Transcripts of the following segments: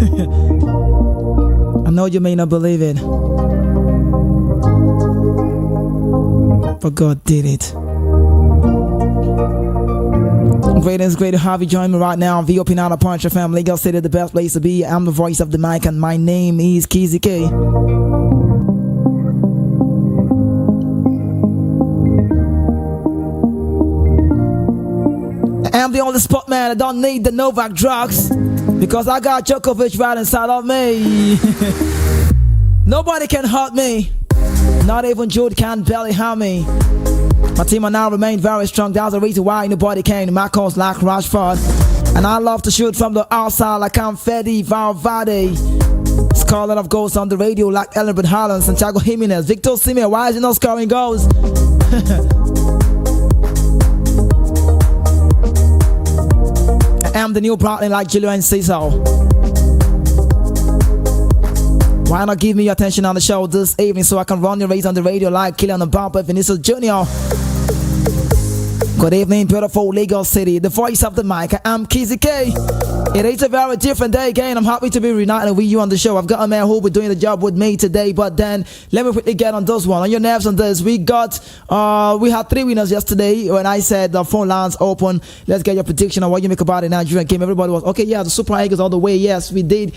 I know you may not believe it, but God did it. Great to have you join me right now on VOP Nana Punch FM. Lagos City, the best place to be. I'm the voice of the mic, and my name is Kizzy K. I'm the only spot man. I don't need the Novak drugs because I got Djokovic right inside of me. Nobody can hurt me. Not even Jude can barely harm me. My team will now remain very strong. That's the reason why nobody came to my cause like Rashford. And I love to shoot from the outside like I'm Fede Valverde. Scarlet of goals on the radio like Elbert Haaland, Santiago Jimenez, Victor Osimhen. Why is he not scoring goals? I am the new Bradley like Julian Cesar. Why not give me your attention on the show this evening so I can run your race on the radio like Kylian Mbappe, Vinicius Jr. Good evening, beautiful Lagos City. The voice of the mic. I'm Kizzy K. It is a very different day again. I'm happy to be reunited with you on the show. I've got a man who will be doing the job with me today. But then let me quickly get on this one. On your nerves on this. We had 3 winners yesterday. When I said the phone lines open, let's get your prediction on what you make about the Nigerian game. Everybody was okay. Yeah, the Super Eagles all the way. Yes, we did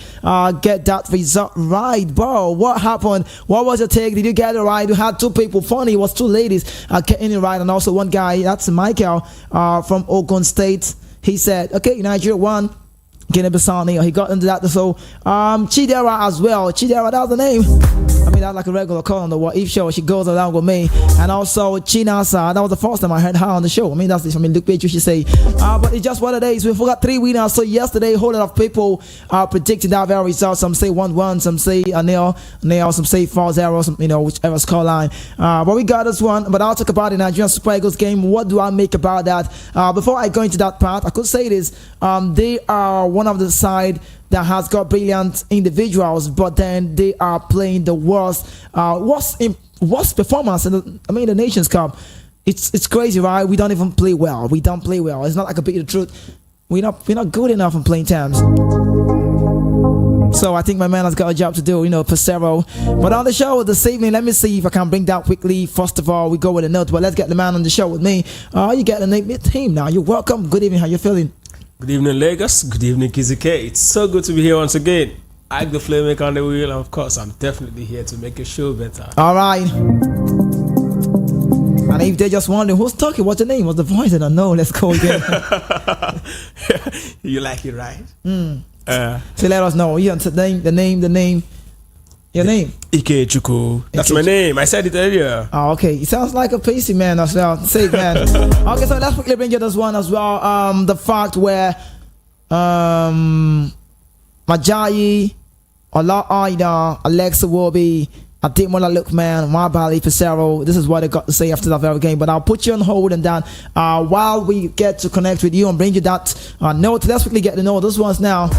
get that result right. Bro, what happened? What was your take? Did you get it right? You had 2 people. Funny, it was 2 ladies getting it right, and also one guy. That's Michael from Ogun State. He said, okay, Nigeria won. Guinea-Bissau, he got into that. So Chidera as well. Chidera, that's the name. I mean, that's like a regular call on the What If show. She goes along with me. And also Chinasa. That was the first time I heard her on the show. I mean, that's this. I mean, look what you should say. But it's just what it is. We forgot 3 winners. So yesterday, a whole lot of people are predicting that very result. Some say 1-1, some say a nil, some say 4-0, some, whichever scoreline. But we got this one. But I'll talk about the Nigerian Super Eagles game. What do I make about that? Before I go into that part, I could say this. They are one of the side that has got brilliant individuals, but then they are playing the worst performance in the Nations Cup. It's crazy, right? We don't even play well. We don't play well. It's not like a bit of the truth. We're not good enough in playing terms. So I think my man has got a job to do, Pesero. But on the show this evening, let me see if I can bring that quickly. First of all, we go with a note, but let's get the man on the show with me. You get the name with him now. You're welcome. Good evening. How you feeling? Good evening, Lagos. Good evening, Kizzy K. It's so good to be here once again. I the Flamemaker on the wheel, and of course, I'm definitely here to make your show better. All right. And if they just wondering who's talking, what's the name? What's the voice? I don't know. Let's go again. You like it, right? So let us know. You the name. Your name? Ikechukwu. That's my name. I said it earlier. Oh, okay. It sounds like a PC man as well. Safe man. Okay, so let's quickly bring you this one as well. The fact where Majayi, Ola Aida, Alexa Wobi, Ademola Lookman, Mabali Pesero. This is what I got to say after that very game. But I'll put you on hold and then while we get to connect with you and bring you that note, let's quickly get to know this one's now.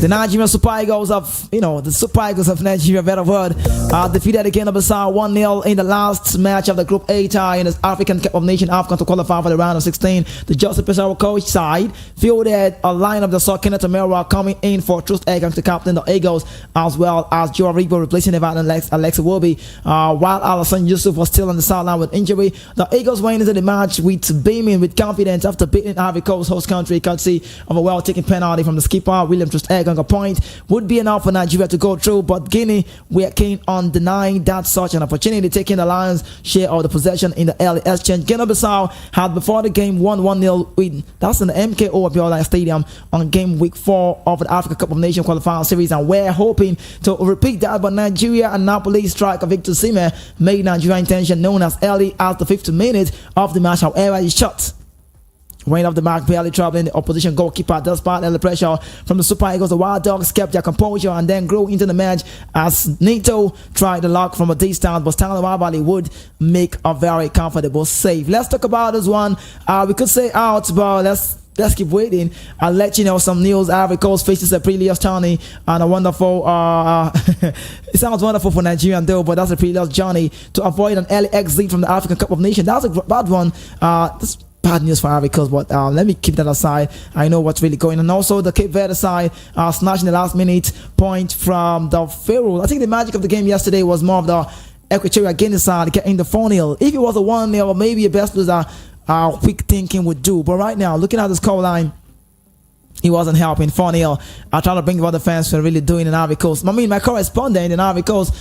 The Nigerian Super Eagles of Nigeria, better word, defeated the Guinea-Bissau 1-0 in the last match of the Group A tie in the African Cup of Nations AFCON to qualify for the round of 16. The Joseph Pesaro coach side fielded a lineup that saw Kenneth Amera coming in for Trust Egan to captain the Eagles, as well as Joe Aribo replacing Evan Alexa Wobi, while Alassane Yusuf was still on the sideline with injury. The Eagles went into the match beaming with confidence after beating Ivory Coast host country, courtesy of a well-taken penalty from the skipper, William Trust Egan. A point would be enough for Nigeria to go through, but Guinea were keen on denying that such an opportunity, taking the Lions' share of the possession in the early exchange. Guinea-Bissau had before the game won 1-0 win. That's in the MKO Abiola Stadium on game week 4 of the Africa Cup of Nations qualifying series, and we're hoping to repeat that. But Nigeria and Napoli striker Victor Osimhen made Nigeria intention known as early as the 50th minute of the match. However, he shot went off the mark, barely troubling the opposition goalkeeper. Despite the pressure from the Super Eagles, the Wild Dogs kept their composure and then grew into the match as Nito tried the lock from a distance, but Stanley Wabali would make a very comfortable save. Let's talk about this one. We could say out, but let's keep waiting. I'll let you know some news. Ivory Coast faces a Prelios journey and a wonderful it sounds wonderful for Nigerian though, but that's a Prelios journey to avoid an early exit from the African Cup of Nations. That's a bad one. bad news for Ivory Coast, but let me keep that aside. I know what's really going on. Also, the Cape Verde side snatching the last minute point from the Pharaohs. I think the magic of the game yesterday was more of the Equatorial Guinea side getting the 4-0. If it was a 1-0, maybe a best loser quick thinking would do. But right now, looking at the scoreline, he wasn't helping. 4-0. I try to bring what the fans were really doing in Ivory Coast. I mean, my correspondent in Ivory Coast,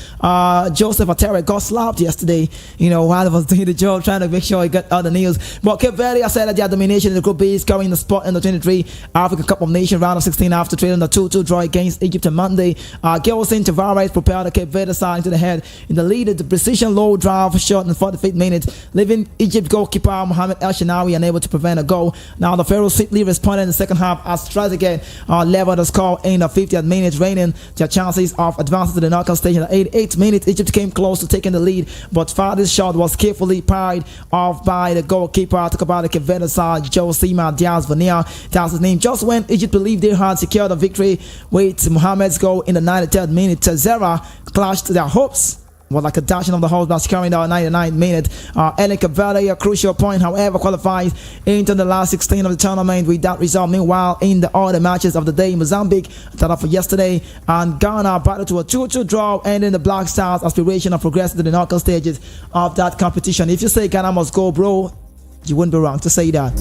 Joseph Atere, got slapped yesterday, while he was doing the job, trying to make sure he got all the news. But Cape Verde, I said that their domination in the Group B is carrying the spot in the 23 African Cup of Nations round of 16 after trailing the 2-2 draw against Egypt on Monday. Gelson Tavares propelled the Cape Verde side into the head in the lead. The precision low drive shot in the 45th minute, leaving Egypt goalkeeper Mohamed El Shinawi unable to prevent a goal. Now the Pharaohs swiftly responded in the second half as Trezeguet leveled the score in the 50th minute, raining their chances of advancing to the knockout stage. In the 88th minute, Egypt came close to taking the lead, but Fadi's shot was carefully pried off by the goalkeeper. Talk about the Cape Verde side, Josima Diaz Vania, that's his name. Just when Egypt believed they had secured the victory with Mohamed's goal in the 93rd minute, Zera clashed their hopes. Was like a dashing of the horse by scoring down 99th minute. Cape Verde, a crucial point, however, qualifies into the last 16 of the tournament with that result. Meanwhile, in the other matches of the day, Mozambique, that up for yesterday, and Ghana battled to a 2-2 draw, ending the Black Stars' aspiration of progressing to the knockout stages of that competition. If you say Ghana must go, bro, you wouldn't be wrong to say that.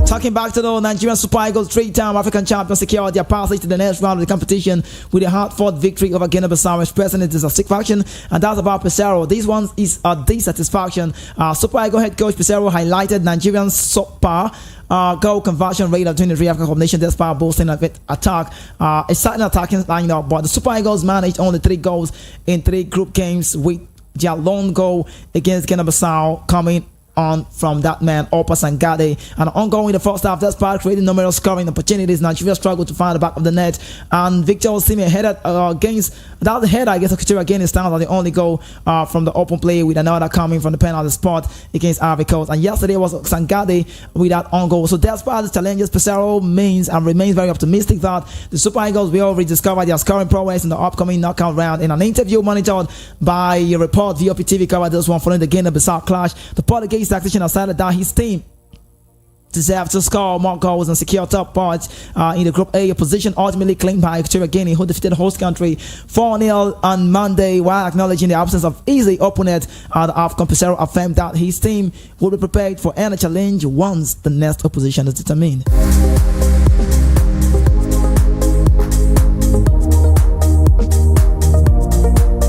Talking back to the Nigerian Super Eagles, three-time African champions secured their passage to the next round of the competition with a hard-fought victory over Guinea-Bissau, expressing it as a satisfaction, and that's about Pesaro. This one is a dissatisfaction. Super Eagles head coach Pesaro highlighted Nigerian Super goal conversion rate of 23 African Cup of Nations despite boasting of it attack. A certain attacking lineup, but the Super Eagles managed only 3 goals in 3 group games, with their lone goal against Guinea-Bissau coming on from that man Opa Sangade. And ongoing in the first half, despite creating numerous scoring opportunities, Nigeria struggled to find the back of the net, and Victor Osimhen headed against that header against Equatorial Guinea stands as the only goal from the open play, with another coming from the penalty spot against Ivory Coast. And yesterday was Sangade with that on goal. So despite the challenges, Pesaro means and remains very optimistic that the Super Eagles will rediscover their scoring prowess in the upcoming knockout round. In an interview monitored by a report VOP TV covered this one following the Guinea-Bissau clash, the Portuguese tactician asserted that his team deserve to score more goals and secure top spots in the Group A, a position ultimately claimed by Equatorial Guinea, who defeated the host country 4-0 on Monday, while acknowledging the absence of easy opponent. The AFCON Pesaro affirmed that his team will be prepared for any challenge once the next opposition is determined.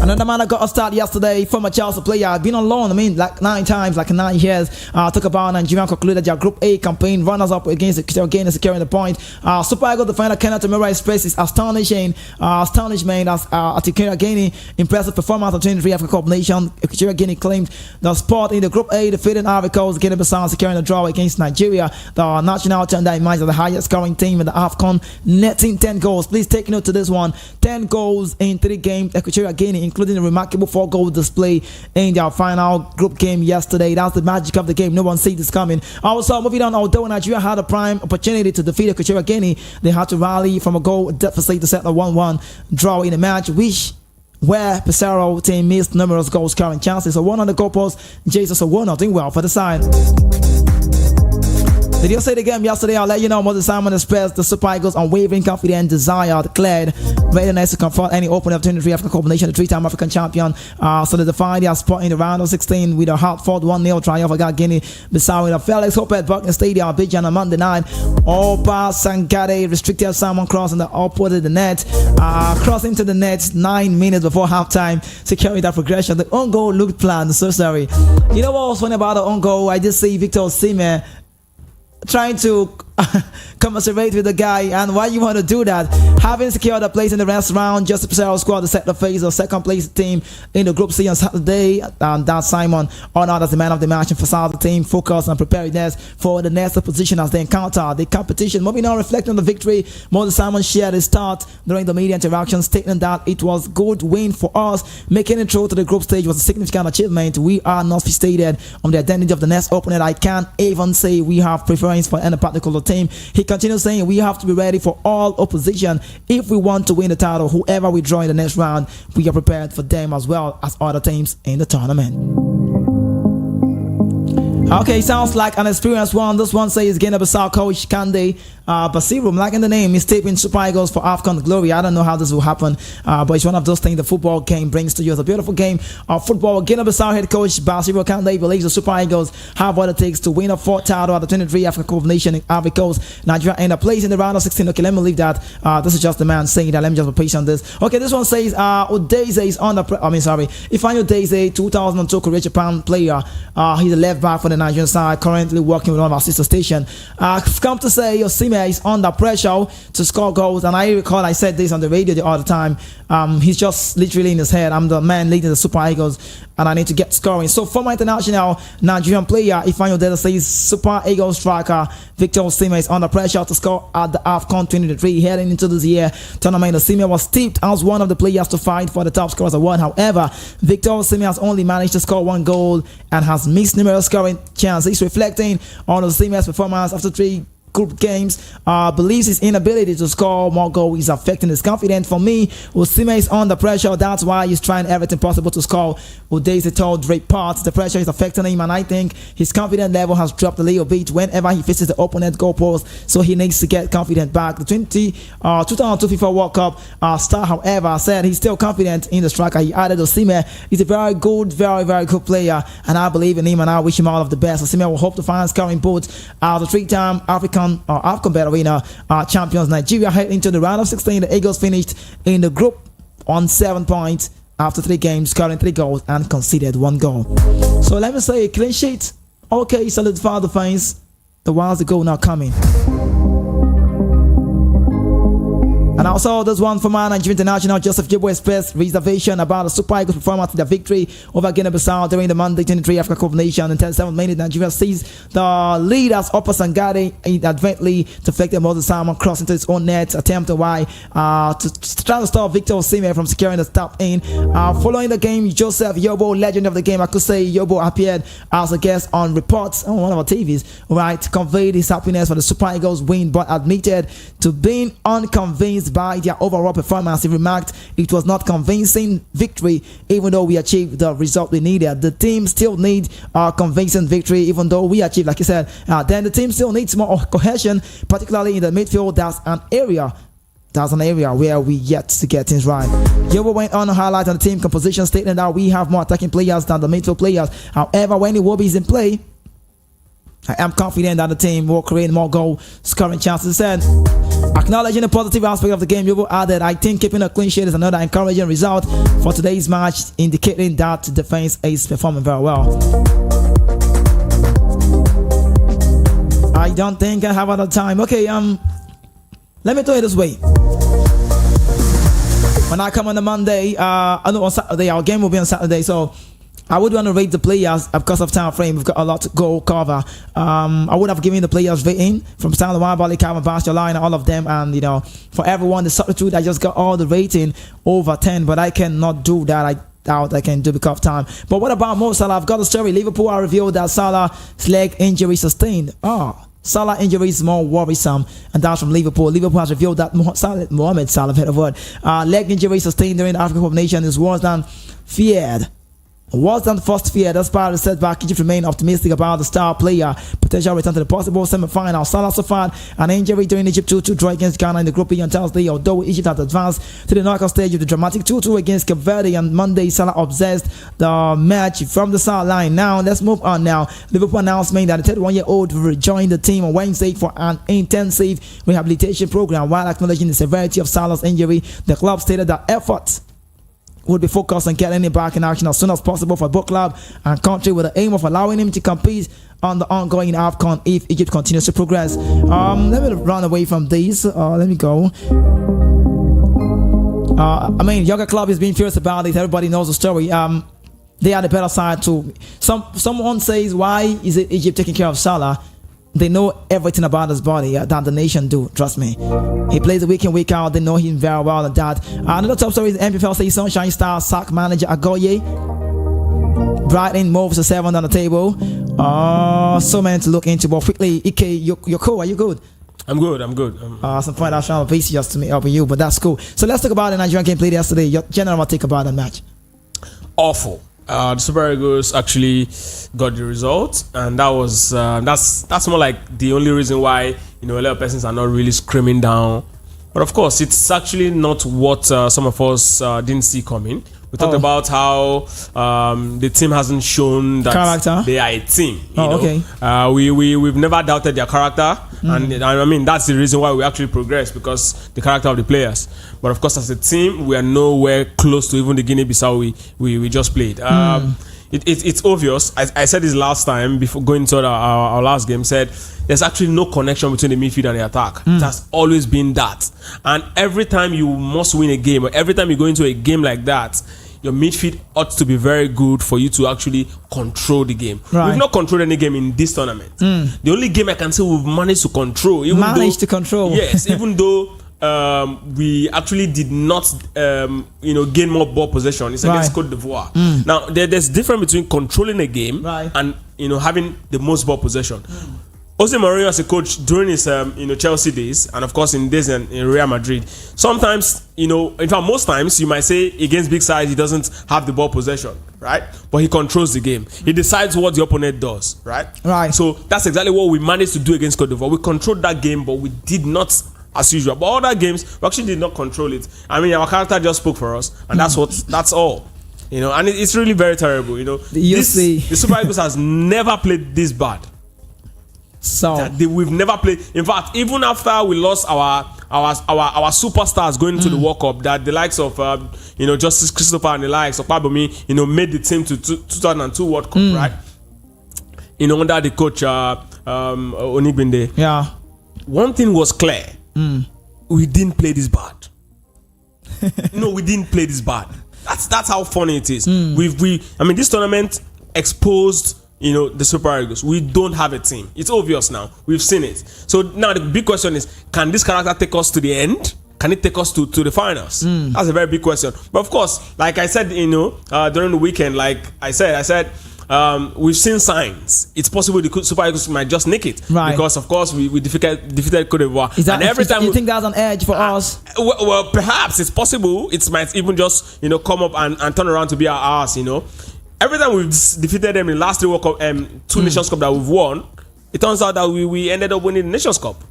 Another man that got a start yesterday, former Chelsea player, been on loan, like 9 times, like 9 years. Talk about Nigeria concluded their Group A campaign, runners up against Equatorial Guinea, securing the point. Super Eagles defender Kenneth Omira expressed his astonishment as Equatorial Guinea impressive performance of 23 African Cup Nation. Equatorial Guinea claimed the spot in the Group A, defeating Ivory Coast, Guinea-Bissau, securing the draw against Nigeria. The national turned their minds as the highest scoring team in the AFCON, netting 10 goals. Please take note to this one: 10 goals in 3 games. Equatorial Guinea, including a remarkable 4-goal display in their final group game yesterday. That's the magic of the game. No one sees this coming. Also, moving on, although Nigeria had a prime opportunity to defeat Equatorial Guinea, they had to rally from a goal deficit to set a 1-1 draw in a match where Pesaro team missed numerous goal scoring chances. So one on the goalpost, Jesus Owono doing well for the side. Did you say the game yesterday? I'll let you know. Moses Simon expressed the Super Eagles' unwavering confident desire, declared readiness to confront any opening of 23 African Cup of Nations, the 3-time African champion. Solidified their spot in the round of 16 with a hard-fought 1-0 triumph against Guinea-Bissau in the Felix Hopet Buckner Stadium, Abidjan on Monday night. Opa Sangade restricted Simon crossing the upward of the net, crossing to the net 9 minutes before halftime, securing that progression. The own goal looked planned. So sorry. You know what was funny about the own goal? I just see Victor Osimhen trying to commiserate with the guy, and why you want to do that? Having secured a place in the next round, just Pesaro squad to set the phase of second place team in the Group C on Saturday, and that Simon honored as the man of the match and for the team focused on preparedness for the next opposition as they encounter the competition. Moving on, reflecting on the victory, Moses Simon shared his thought during the media interaction, stating that it was good win for us. Making it through to the group stage was a significant achievement. We are not fixated on the identity of the next opponent. I can't even say we have preference for any particular team. He continues saying we have to be ready for all opposition if we want to win the title. Whoever we draw in the next round, we are prepared for them as well as other teams in the tournament. Okay, sounds like an experienced one. This one says Guinea-Bissau coach Kande Basiru, I'm liking the name, is taping Super Eagles for AFCON glory. I don't know how this will happen, but it's one of those things the football game brings to you. It's a beautiful game of football. Guinea-Bissau head coach Basiru Kande believes the Super Eagles have what it takes to win a fourth title at the 23 African Cup of Nations in Ivory Coast. Nigeria end up placing in the round of 16. Okay, let me leave that. This is just the man saying that. Let me just be patient on this. Okay, this one says Udeze is on the. Ifeanyi Udeze, 2002 Korea Japan player. He's a left back for the Nigerian side, currently working with one of our sister stations. I've come to say Osimhen is under pressure to score goals, and I recall I said this on the radio the other time. He's just literally in his head. I'm the man leading the Super Eagles, and I need to get scoring. So former international Nigerian player Ifeanyi Udeze says Super Eagles striker Victor Osimhen is under pressure to score at the AFCON 2023 heading into this year tournament. Osimhen was tipped as one of the players to fight for the top scorers award. However, Victor Osimhen has only managed to score one goal and has missed numerous scoring chances. He's reflecting on Osimhen's performance after 3 group games, believes his inability to score more goals is affecting his confidence. For me, Osimhen is under pressure. That's why he's trying everything possible to score. Udeze told Report the pressure is affecting him, and I think his confidence level has dropped a little bit whenever he faces the opponent's goalpost, so he needs to get confidence back. The 2002 FIFA World Cup star, however, said he's still confident in the striker. He added Osimhen is a very good player, and I believe in him, and I wish him all of the best. Osimhen will hope to find scoring boots as the 3-time AFCON ballerina champions Nigeria head into the round of 16. The Eagles finished in the group on 7 points after 3 games, scoring 3 goals and conceded 1 goal. So let me say, clean sheet. Okay, solidify the fans. The whiles the goal now coming. And also, there's one from our Nigerian international Joseph Jibbo expressed reservation about the Super Eagles' performance in the victory over Guinea-Bissau during the Monday 23 African Cup of Nations. In 37 minutes, Nigeria sees the lead as Upper Sangare inadvertently deflected Moses Simon cross into his own net, attempting to try to stop Victor Osimhen from securing the tap in. Following the game, Joseph Yobo, legend of the game, I could say Yobo appeared as a guest on reports on one of our TVs, right, to convey his happiness for the Super Eagles win, but admitted to being unconvinced by their overall performance. He remarked it was not convincing victory, even though we achieved the result we needed. The team still needs a convincing victory, even though we achieved, like you said. Then the team still needs more cohesion, particularly in the midfield. That's an area where we yet to get things right. Yobo went on to highlight on the team composition, stating that we have more attacking players than the midfield players. However, when Iwobi is in play, I am confident that the team will create more goal scoring chances. He said, acknowledging the positive aspect of the game, Yobo added, I think keeping a clean sheet is another encouraging result for today's match, indicating that the defense is performing very well. I don't think I have other time. Okay, let me tell you this way. When I come on the Monday, on Saturday, our game will be on Saturday, so I would want to rate the players because of time frame. We've got a lot to go cover. I would have given the players rating from Stanley Wabali, Calvin Bastiolina, all of them, and for everyone, the substitute, I just got all the rating over 10, but I cannot do that. I can do because of time. But what about Mo Salah? I've got a story. Liverpool are revealed that Salah's leg injury sustained. Salah injury is more worrisome, and that's from Liverpool. Liverpool has revealed that Mohamed Salah, leg injury sustained during the African Cup of Nations is worse than feared. Worse than first fear. Despite the setback, Egypt remain optimistic about the star player potential return to the possible semi-final. Salah suffered an injury during Egypt 2-2 draw against Ghana in the Group E on Thursday, although Egypt had advanced to the knockout stage with the dramatic 2-2 against Cape Verde on Monday. Salah obsessed the match from the sideline. Now, let's move on now. Liverpool announcement that the 31-year-old will rejoin the team on Wednesday for an intensive rehabilitation program. While acknowledging the severity of Salah's injury, the club stated that efforts would be focused on getting him back in action as soon as possible for both club and country, with the aim of allowing him to compete on the ongoing AFCON if Egypt continues to progress. Let me run away from these. Let me go. Younger club is being furious about it. Everybody knows the story. They are the better side too. Someone says, why is it Egypt taking care of Salah? They know everything about his body that the nation do. Trust me. He plays week in, week out. They know him very well and that. Another top story is MPFL says Sunshine Star sack manager Agoye. Brighton moves to 7th on the table. So many to look into. But quickly, Ike, you're cool. Are you good? I'm good. Some point I was trying to base just to meet up with you, but that's cool. So let's talk about the Nigerian game played yesterday. Your general take about the match. Awful. The Super Eagles actually got the result, and that was that's more like the only reason why a lot of persons are not really screaming down. But of course, it's actually not what some of us didn't see coming. We talked about how the team hasn't shown that character. They are a team. Okay. We've never doubted their character, and I mean that's the reason why we actually progress, because the character of the players. But of course, as a team, we are nowhere close to even the Guinea-Bissau we just played. It's obvious. I said this last time before going to our last game. Said there's actually no connection between the midfield and the attack. It has always been that. And every time you must win a game, or every time you go into a game like that, your midfield ought to be very good for you to actually control the game. Right. We've not controlled any game in this tournament. The only game I can say we've managed to control. Yes, even though we actually did not, gain more ball possession. It's against Cote d'Ivoire. Now, there's difference between controlling a game and having the most ball possession. Jose Mourinho as a coach during his Chelsea days, and of course in days in Real Madrid, sometimes in fact most times you might say against big sides he doesn't have the ball possession, right? But he controls the game. He decides what the opponent does, right? So that's exactly what we managed to do against Cote d'Ivoire. We controlled that game, but we did not, as usual. But other games we actually did not control it. I mean, our character just spoke for us, and that's all. And it's really very terrible. The Super Eagles has never played this bad. So we've never played. In fact, even after we lost our superstars going to the World Cup, that the likes of Justice Christopher and the likes of Pabomi, made the team to 2002 World Cup, right? Under the coach Onigbinde. Yeah. One thing was clear: we didn't play this bad. No, we didn't play this bad. That's how funny it is. This tournament exposed the Super Eagles. We don't have a team. It's obvious now. We've seen it. So now the big question is, can this character take us to the end? Can it take us to the finals? That's a very big question. But of course, like I said, during the weekend, like I said, we've seen signs. It's possible the Super Eagles might just nick it. Right. Because of course we defeated Cote d'Ivoire. And every time you think that's an edge for us? Well, perhaps it's possible. It might even just come up and turn around to be ours. Every time we've defeated them in the last 3 World Cup, 2 Nations Cup that we've won, it turns out that we ended up winning the Nations Cup.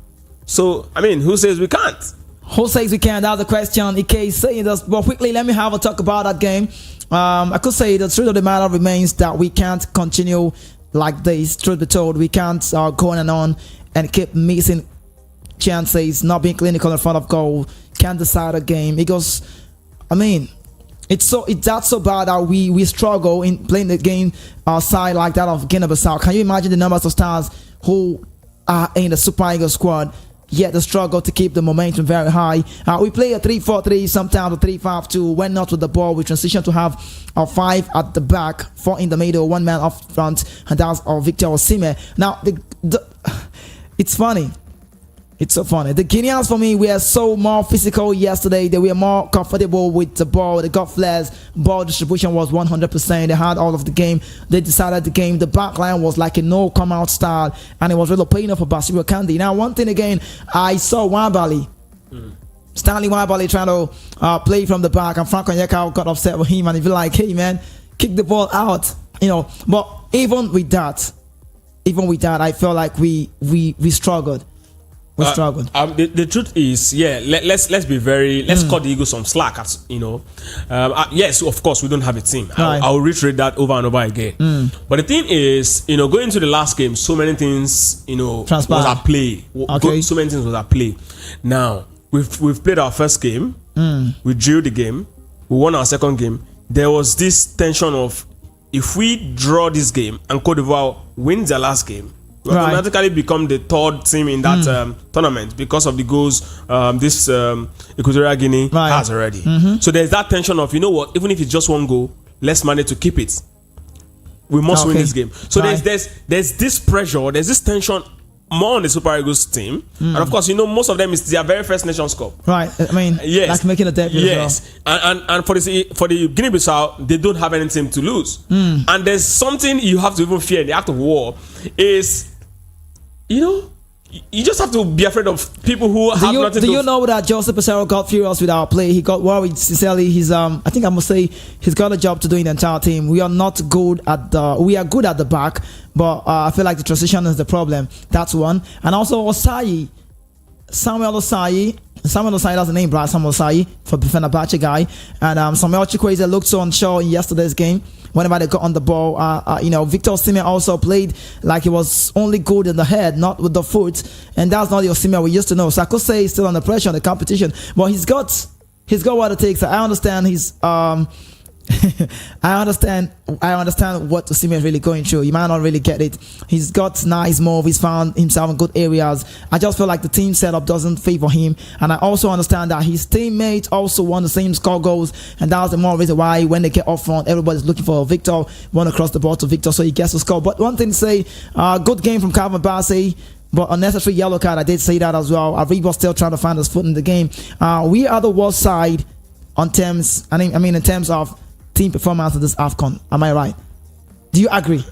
So, who says we can't? Who says we can't? That's the question. Ike is saying this. But quickly, let me have a talk about that game. I could say the truth of the matter remains that we can't continue like this. Truth be told, we can't go on and keep missing chances, not being clinical in front of goal, can't decide a game. Because, it's that so bad that we struggle in playing the game side like that of Guinea-Bissau. Can you imagine the numbers of stars who are in the Super Eagles squad, yet the struggle to keep the momentum very high? We play a 3-4-3, sometimes a 3-5-2. When not with the ball, we transition to have 5 at the back, 4 in the middle, 1 man up front, and that's Victor Osimhen. Now, it's funny. It's so funny. The Guineans, for me, were so more physical yesterday. They were more comfortable with the ball. They got flares. Ball distribution was 100%. They had all of the game. They decided the game. The back line was like a no come out style, and it was really paying off for Basiru Kandi. Now, one thing again, I saw Wabali. Stanley Wabali trying to play from the back, and Frank Onyeka got upset with him, and he be like, "Hey man, kick the ball out." But even with that, I felt like we struggled. The truth is, let's be very, let's cut the Eagles some slack. As yes, of course we don't have a team. I'll reiterate that over and over again. But the thing is, going to the last game, so many things, was at play. So many things was at play. Now we've played our first game. We drew the game. We won our second game. There was this tension of, if we draw this game and Cote d'Ivoire wins their last game, we automatically become the 3rd team in that tournament because of the goals this Equatorial Guinea has already. So there's that tension of, even if it's just 1 goal, let's manage to keep it. We must win this game. So there's this pressure, there's this tension more on the Super Eagles team, and of course, most of them is their very first Nations Cup. Yes, like making a debut. Yes, and for the Guinea-Bissau, they don't have anything to lose. And there's something you have to even fear in the act of war is, you just have to be afraid of people who have nothing to do. Do you know that Joseph Pesaro got furious with our play? He got worried. Sincerely, I think I must say he's got a job to do in the entire team. We are not good we are good at the back, but I feel like the transition is the problem. That's one. And also Samuel Osayi, that's the name, Brad. Samuel Osayi, for Fenerbahce guy. And Samuel Chukwueze looked so unsure in yesterday's game. Whenever they got on the ball, Victor Osimhen also played like he was only good in the head, not with the foot, and that's not the Osimhen we used to know. So I could say he's still under pressure in the competition, but he's got what it takes. I understand he's I understand what Osimhen is really going through. You might not really get it. He's got nice move. He's found himself in good areas. I just feel like the team setup doesn't favor him, and I also understand that his teammates also want the same score goals, and that's the more reason why when they get up front, everybody's looking for Victor, want to cross the ball to Victor so he gets to score. But one thing to say, good game from Calvin Bassey, but unnecessary yellow card. I did say that as well. Aribo's still trying to find his foot in the game. We are the worst side in terms of team performance in this AFCON. Am I right? Do you agree?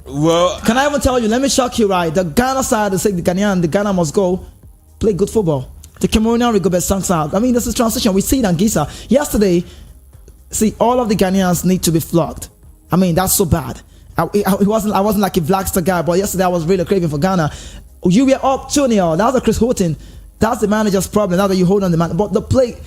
Well, can I even tell you? Let me shock you, right? The Ghana side, the Ghana must go play good football. The Cameroonian will go best songs out. I mean, this is transition. We see it on Giza yesterday. See, all of the Ghanaians need to be flogged. I mean, that's so bad. I wasn't like a Blackster guy, but yesterday I was really craving for Ghana. You were up 2-0. That was a Chris Houghton. That's the manager's problem. Now that you hold on the man, but the play.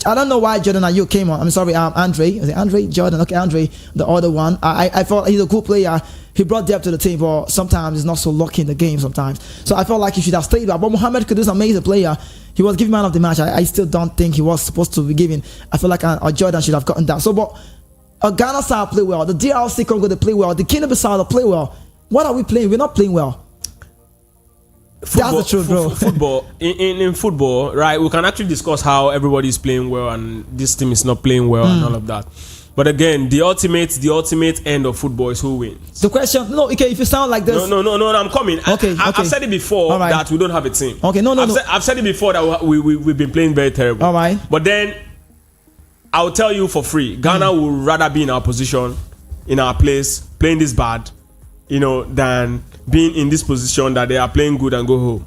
I don't know why Jordan Ayew came on. I'm sorry, Andre. Is it Andre? Jordan. Okay, Andre, the other one. I thought he's a cool player. He brought depth to the team, but sometimes he's not so lucky in the game sometimes. So I felt like he should have stayed back. But Mohamed Kudus, amazing player. He was given man of the match. I still don't think he was supposed to be given. I feel like Jordan should have gotten that. So, but Ghana side play well. The DRC Congo, they play well. The Guinea-Bissau, they play well. What are we playing? We're not playing well. Football, that's the truth, bro. Football in football, right? We can actually discuss how everybody's playing well and this team is not playing well and all of that. But again, the ultimate end of football is who wins. The question, no, okay, if you sound like this, no, I'm coming. Okay, I've said it before that we don't have a team. Okay, no. I've said it before that we've been playing very terrible. All right. But then I'll tell you for free, Ghana would rather be in our position, in our place, playing this bad, than being in this position that they are playing good and go home.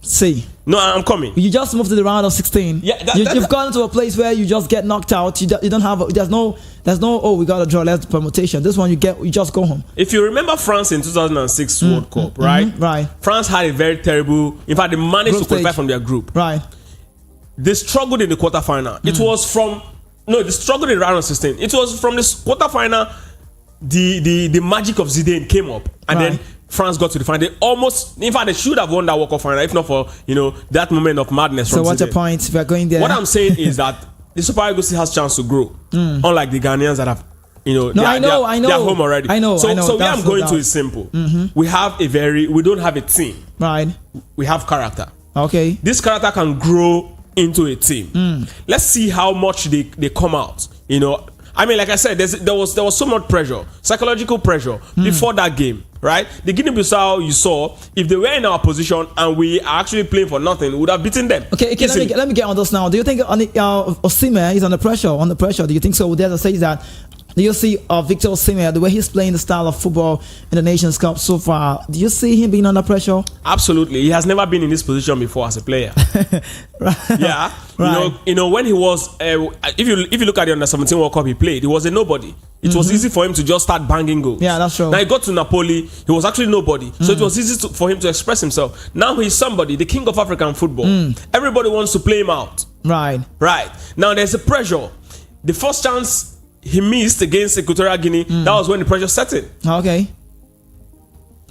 See, no, I'm coming. You just moved to the round of 16. Yeah, you've gone to a place where you just get knocked out. You don't have. There's no. Oh, we got to draw less permutation. This one you just go home. If you remember France in 2006 World Cup, right? Right. France had a very terrible. In fact, they managed to qualify from their group. Right. They struggled in the quarterfinal. It was from they struggled in the round of 16. It was from this quarterfinal. The magic of Zidane came up, and then France got to the final. They almost, in fact, they should have won that World Cup final if not for that moment of madness. So what's the point? We're going there. What I'm saying is that the Super Eagles still has chance to grow, unlike the Ghanaians that have, I know. They're home already. I know. So where I'm going to is simple. We don't have a team. Right. We have character. Okay. This character can grow into a team. Let's see how much they come out. I mean, like I said, there was so much pressure, psychological pressure before that game, right? The Guinea-Bissau, you saw, if they were in our position and we are actually playing for nothing, we would have beaten them. Okay, let me get on this now. Do you think Osimhen is under pressure? Do you think so? There's says that. Do you see Victor Osimhen, the way he's playing the style of football in the Nations Cup so far? Do you see him being under pressure? Absolutely. He has never been in this position before as a player. Right. Yeah. Right. When he was, if you look at the under-17 World Cup he played, he was a nobody. It was easy for him to just start banging goals. Yeah, that's true. Now he got to Napoli, he was actually nobody. So it was easy for him to express himself. Now he's somebody, the king of African football. Everybody wants to play him out. Right. Now there's a pressure. The first chance he missed against Equatorial Guinea, that was when the pressure set in. Okay.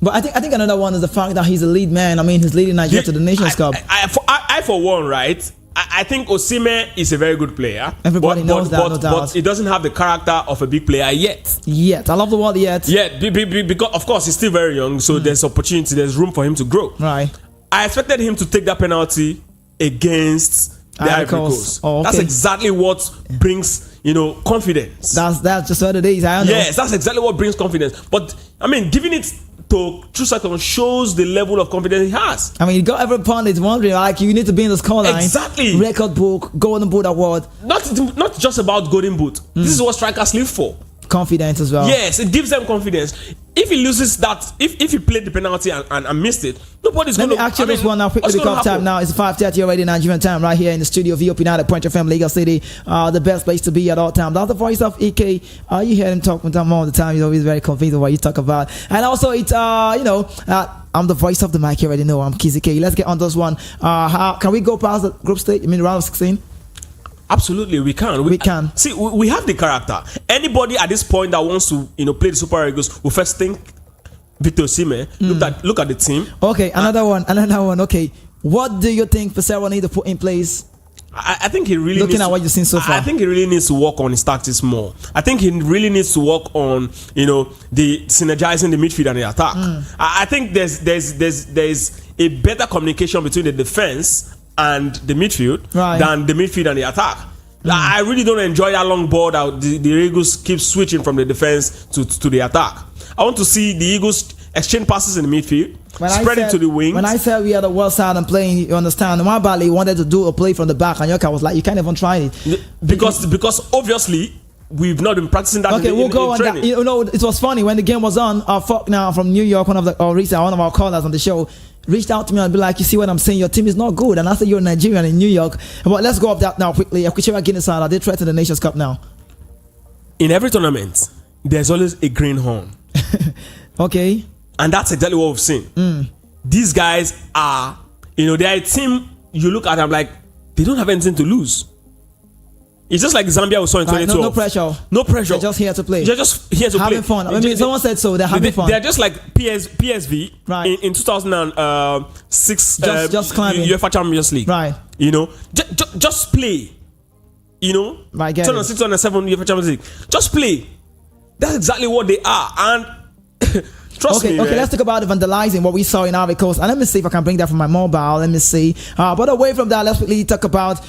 But I think another one is the fact that he's a lead man. I mean, he's leading Nigeria to the Nations Cup. I for one, right? I think Osimhen is a very good player. Everybody knows that, no doubt. But he doesn't have the character of a big player yet. Yet. I love the word yet. Yeah, because of course he's still very young, so there's opportunity, there's room for him to grow. Right. I expected him to take that penalty against the Ivory Coast. Oh, okay. That's exactly what brings confidence. That's just what it is. I know. Yes, that's exactly what brings confidence. But I mean, giving it to True Cyclone shows the level of confidence he has. I mean, you got every pundit wondering, like, you need to be in the scoreline. Exactly. Record book, Golden Boot award. Not just about Golden Boot. This is what strikers live for. Confidence as well. Yes, it gives them confidence. if he loses that, if he played the penalty and missed it, nobody's going to. Let me actually just one now quickly because time now. It's 5:30 already Nigerian time right here in the studio of VOP United Point FM, Lagos City. The best place to be at all time. That's the voice of EK. You hear him talk with him all the time. He's always very convinced of what you talk about. And also it's I'm the voice of the mic. You already know I'm Kizzy K. Let's get on this one. How can we go past the group stage? I mean round of 16? Absolutely, we can. We can. See, we have the character. Anybody at this point that wants to, play the Super Eagles will first think Victor Osimhen. Look at the team. Okay, another one. Okay, what do you think Pesero needs to put in place? I think he really looking at what you've seen so far. I think he really needs to work on his tactics more. I think he really needs to work on the synergizing the midfield and the attack. I think there's a better communication between the defense and the midfield than the midfield and the attack. I really don't enjoy that long ball that the Eagles keep switching from the defense to the attack. I want to see the Eagles exchange passes in the midfield, spread it to the wings. When I said we are the world side and playing, you understand, Nwabali wanted to do a play from the back and Yoka was like, you can't even try it. Because obviously we've not been practicing that. Okay, we'll go on training. That. It was funny when the game was on. Fuck now from New York, one of our callers on the show reached out to me and be like, you see what I'm saying? Your team is not good. And I said, you're Nigerian in New York. But let's go up that now quickly. Akuchera Guinness are they threat to the Nations Cup now? In every tournament, there's always a green horn. Okay. And that's exactly what we've seen. These guys are, they're a team you look at them like, they don't have anything to lose. It's just like Zambia we saw in 2012. No pressure. No pressure. They're just here to play. They're just here to having play. Fun. I mean, someone said so. They're having fun. They're just like PSV in 2006. Just climbing. UEFA Champions League. Right. Just play. 2006, 2007 UEFA Champions League. Just play. That's exactly what they are. And trust me. Okay, let's talk about the vandalizing, what we saw in Ivory Coast. And let me see if I can bring that from my mobile. Let me see. But away from that, let's quickly talk about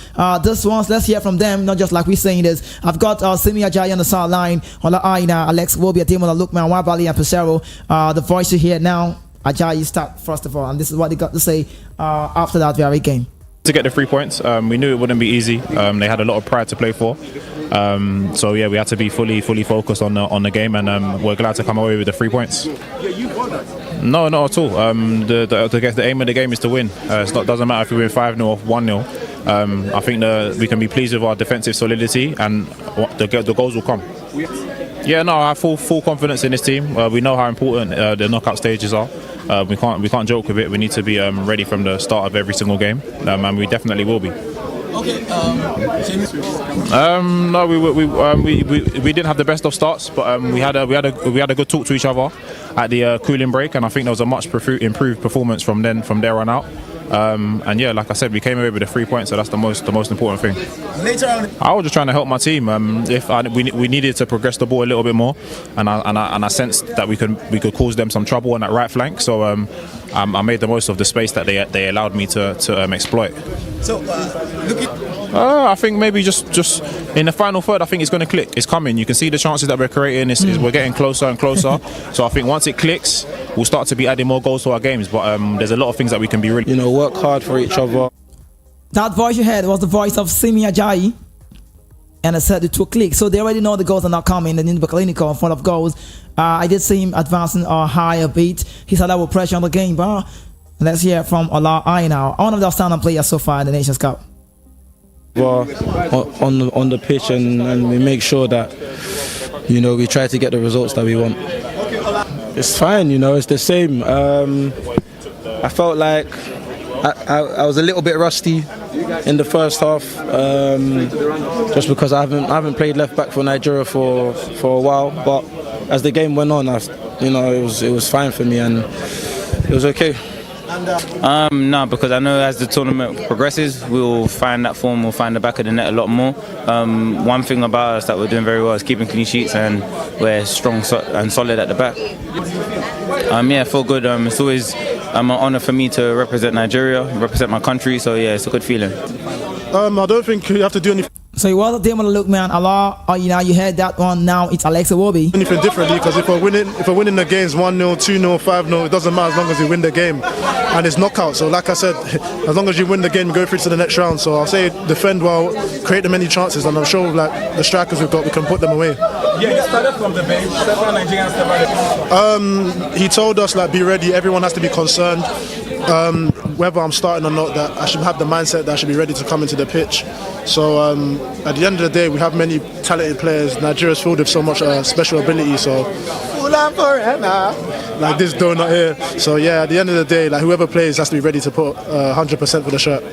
this ones. Let's hear from them, not just like we're saying this. I've got Simi Ajayi on the sideline, Ola Aina, Alex Wobi, Ademola Lukman, Nwabali, and Pesero. The voice you hear now, Ajayi start first of all. And this is what they got to say after that very game. To get the 3 points, we knew it wouldn't be easy. They had a lot of pride to play for. So yeah, we had to be fully focused on the game, and we're glad to come away with the 3 points. No, not at all. The aim of the game is to win. It doesn't matter if we win 5-0 or 1-0. I think we can be pleased with our defensive solidity, and the goals will come. Yeah, no, I have full confidence in this team. We know how important the knockout stages are. We can't joke with it. We need to be ready from the start of every single game, and we definitely will be. Okay. No, we didn't have the best of starts, but we had a good talk to each other at the cooling break, and I think there was a much improved performance from there on out. And yeah, like I said, we came away with the 3 points, so that's the most important thing. Later on, I was just trying to help my team. We needed to progress the ball a little bit more, and I sensed that we could cause them some trouble on that right flank. So I made the most of the space that they allowed me to exploit. So I think maybe just in the final third, I think it's going to click. It's coming. You can see the chances that we're creating. We're getting closer and closer. So I think once it clicks, we'll start to be adding more goals to our games. But there's a lot of things that we can be really, work hard for each other. That voice you heard was the voice of Simi Ajayi, and I said it to a click. So they already know the goals are not coming. They need the clinical in front of goals. I did see him advancing a higher beat. He said that with pressure on the game. But let's hear from Ola Aina, one of the outstanding players so far in the Nations Cup. On the pitch, and we make sure that we try to get the results that we want. It's fine, it's the same. I felt like I was a little bit rusty in the first half, just because I haven't played left back for Nigeria for a while. But as the game went on, it was fine for me, and it was okay. No, because I know as the tournament progresses, we'll find that form, we'll find the back of the net a lot more. One thing about us that we're doing very well is keeping clean sheets, and we're strong and solid at the back. Yeah, I feel good. It's always an honour for me to represent Nigeria, represent my country, so yeah, it's a good feeling. I don't think you have to do anything. So it was a team on the look, man. Allah, you heard that one. Now it's Alex Iwobi. Anything differently, because if we're winning the games 1-0, 2-0, 5-0, it doesn't matter as long as you win the game, and it's knockout. So like I said, as long as you win the game, you go through to the next round. So I'll say defend well, create the many chances, and I'm sure like the strikers we've got, we can put them away. Yeah, you started from the bench. Several Nigerians started. He told us like be ready. Everyone has to be concerned. Whether I'm starting or not, that I should have the mindset that I should be ready to come into the pitch. So at the end of the day, we have many talented players. Nigeria's filled with so much special ability. So like this donut here. So yeah, at the end of the day, like whoever plays has to be ready to put 100% for the shirt.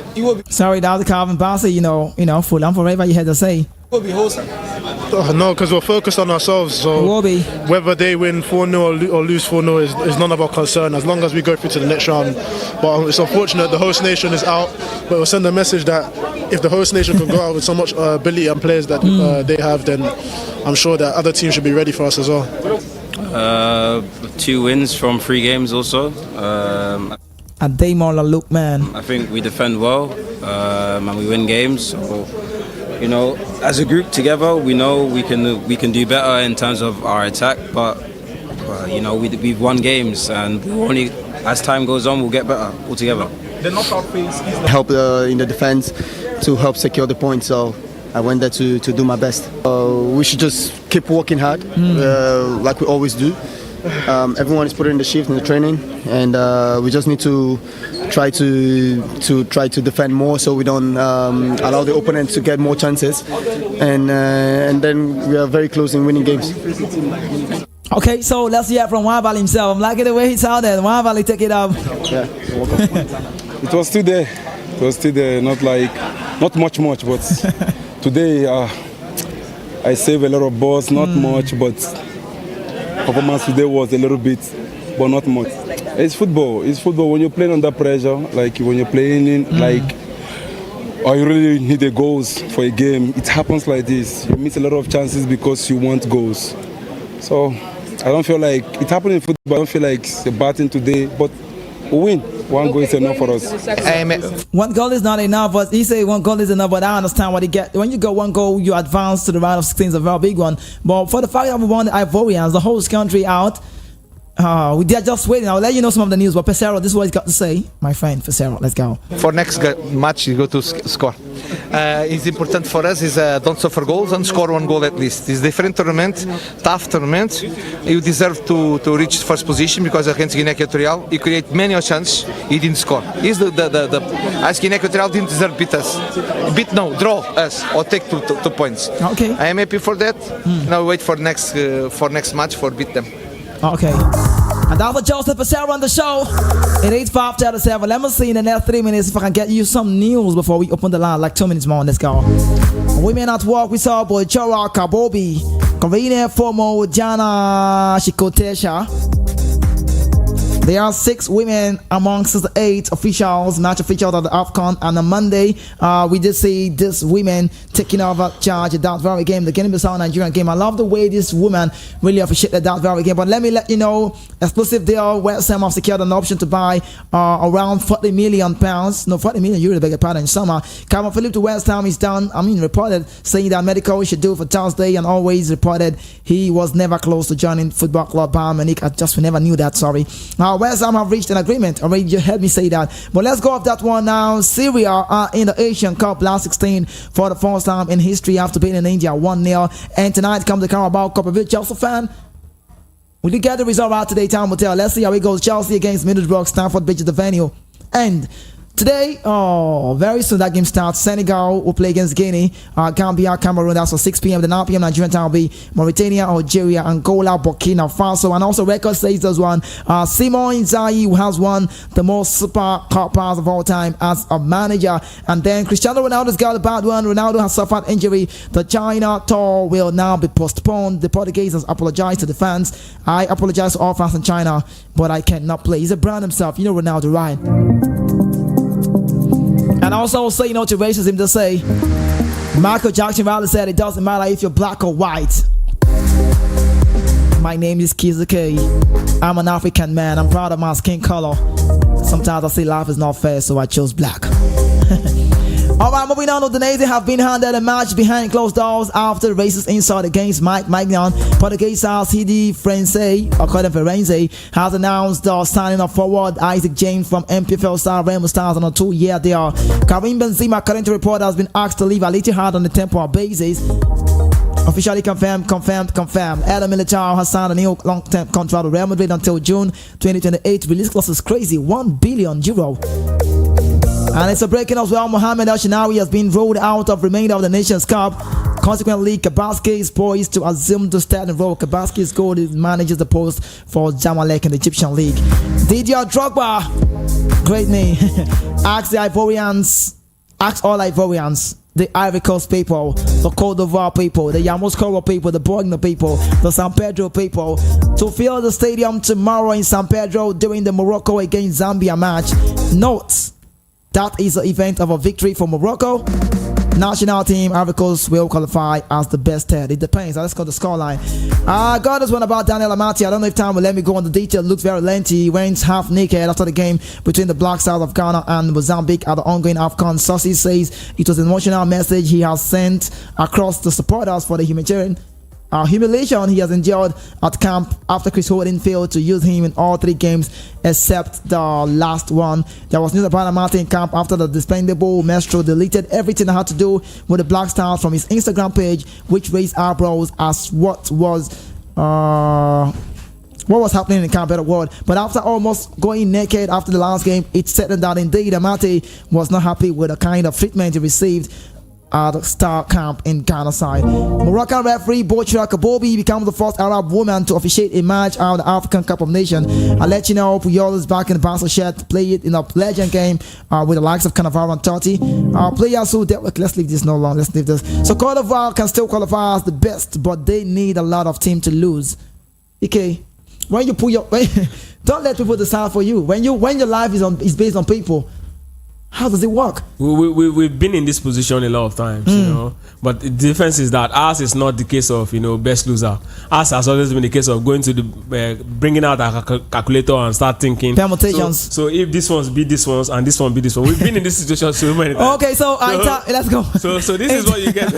Sorry, that was Calvin Bassey. You know, full on forever. You had to say. No, because we're focused on ourselves. So whether they win 4-0 or lose 4-0 is none of our concern, as long as we go through to the next round. But it's unfortunate the host nation is out. But we'll send a message that if the host nation can go out with so much ability and players that they have, then I'm sure that other teams should be ready for us as well. 2 wins from 3 games also. A day more look, man. I think we defend well and we win games. So, you know, as a group together, we know we can do better in terms of our attack. But you know, we've won games, and only as time goes on, we'll get better altogether. The knockout phase is help in the defense to help secure the point. So I went there to do my best. We should just keep working hard, like we always do. Everyone is putting in the shift in the training, and we just need to try to defend more, so we don't allow the opponent to get more chances, and then we are very close in winning games. Okay, so let's hear from Wabali himself. I'm liking the way he sounded. Wabali, take it up. Yeah, you're welcome. It was still there. It was still there. Not much, but today I saved a lot of balls. Not much, but performance today was a little bit, but not much. It's football. It's football. When you're playing under pressure, like when you're playing in, or you really need the goals for a game, it happens like this. You miss a lot of chances because you want goals. So I don't feel like it happened in football. I don't feel like it's a bad thing today, but we win. 1 goal is enough for us. 1 goal is not enough, but he say 1 goal is enough, but I understand what he get. When you go 1 goal, you advance to the round of 16 is a very big one. But for the fact that we won the Ivorians, the whole country out, we are just waiting. I'll let you know some of the news, but Pesero, this is what he's got to say. My friend, Pesero, let's go. For next match, you go to score. It's important for us is don't suffer goals and score 1 goal at least. It's different tournament, tough tournament. You deserve to reach first position because against Guinea Equatorial, you create many chances, you didn't score. Is as Guinea Equatorial didn't deserve draw us or take 2 points. Okay. I am happy for that. Now wait for next match for beat them. Okay. And that was Joseph Pesero on the show. It is 5:37. Let me see in the next 3 minutes if I can get you some news before we open the line. Like 2 minutes more. Let's go. Women at work, we saw boy Chora Kabobi, Convener Formo Jana Shikotesha. There are 6 women amongst the 8 officials, match officials of the AFCON. And on Monday, we did see this women taking over charge at that very game, the Guinea-Bissau Nigerian game. I love the way this woman really appreciated that very game. But let me let you know, exclusive deal, West Ham have secured an option to buy around £40 million. No, €40 million, beg your pardon, in summer. Calvin Phillips to West Ham is done. Reported saying that medical should do for Thursday, and always reported he was never close to joining Football Club Bayern Munich. We never knew that, sorry. West Ham have reached an agreement. Already, you heard me say that. But let's go off that one now. Syria are in the Asian Cup last 16 for the first time in history after beating India 1-0. And tonight comes the Carabao Cup. If you're a Chelsea fan, will you get the result out today? Time will tell. Let's see how it goes. Chelsea against Middlesbrough. Stamford Bridge is the venue. And today, very soon that game starts. Senegal will play against Guinea, Gambia, Cameroon. That's for 6 p.m. The 9 p.m. Nigerian time will be Mauritania, Algeria, Angola, Burkina Faso. And also record says there's one. Simon Inzaghi, who has won the most Super Cup pass of all time as a manager. And then Cristiano Ronaldo's got a bad one. Ronaldo has suffered injury. The China tour will now be postponed. The Portuguese has apologized to the fans. I apologize to all fans in China, but I cannot play. He's a brand himself. You know Ronaldo, right? And also say to racism to say, Michael Jackson rather said it doesn't matter if you're black or white. My name is Kiza K. I'm an African man. I'm proud of my skin color. Sometimes I say life is not fair, so I chose black. Alright, moving on. Udinese have been handed a match behind closed doors after races inside against Mike Magnan. Portuguese CD Firenze has announced the signing of forward Isaac James from MPFL star Remo Stars on a 2-year deal. Karim Benzema, according to report, has been asked to leave a little hard on a temporary basis. Officially confirmed. Adam Militao has signed a new long-term contract with Real Madrid until June 2028. Release clause is crazy, €1 billion. And it's a breaking as well. Mohamed El Shinawi has been ruled out of remainder of the Nations Cup. Consequently, Kabaski is poised to assume the starting role. Kabaski's goal manages the post for Zamalek in the Egyptian League. Didier Drogba, great name, ask all Ivorians, the Ivory Coast people, the Côte d'Ivoire people, the Yamoussoukro people, the Bourguignon people, the San Pedro people, to fill the stadium tomorrow in San Pedro during the Morocco against Zambia match. Note, that is the event of a victory for Morocco. National team Ivory Coast will qualify as the best 10. It depends. Let's go to the scoreline. I got this one about Daniel Amati. I don't know if time will let me go on the detail. It looks very lengthy. He went half naked after the game between the Black Stars of Ghana and Mozambique at the ongoing AFCON. Sources says it was an emotional message he has sent across the supporters for the humiliation he has endured at camp after Chris Holding failed to use him in all 3 games except the last one. There was news about Amati in camp after the despicable Maestro deleted everything that had to do with the Black Stars from his Instagram page, which raised eyebrows as what was happening in camp at the world. But after almost going naked after the last game, it's certain that indeed Amati was not happy with the kind of treatment he received at the Star Camp in Ghana side. Moroccan referee Bochra Kabobi becomes the first Arab woman to officiate a match out of the African Cup of Nations. I'll let you know Puyol is back in the Barca shed to play it in a legend game with the likes of Cannavaro and Totti. Players who let's leave this no long. Let's leave this. So Côte d'Ivoire can still qualify as the best, but they need a lot of team to lose. Okay, when you put your don't let people decide for you. When your life is based on people. How does it work? We've been in this position a lot of times, you know. But the difference is that ours is not the case of, best loser. Ours has always been the case of going to the bringing out a calculator and start thinking permutations. So if this one's beat this one's and this one beat this one, we've been in this situation so many times. Okay, let's go. So this is what you get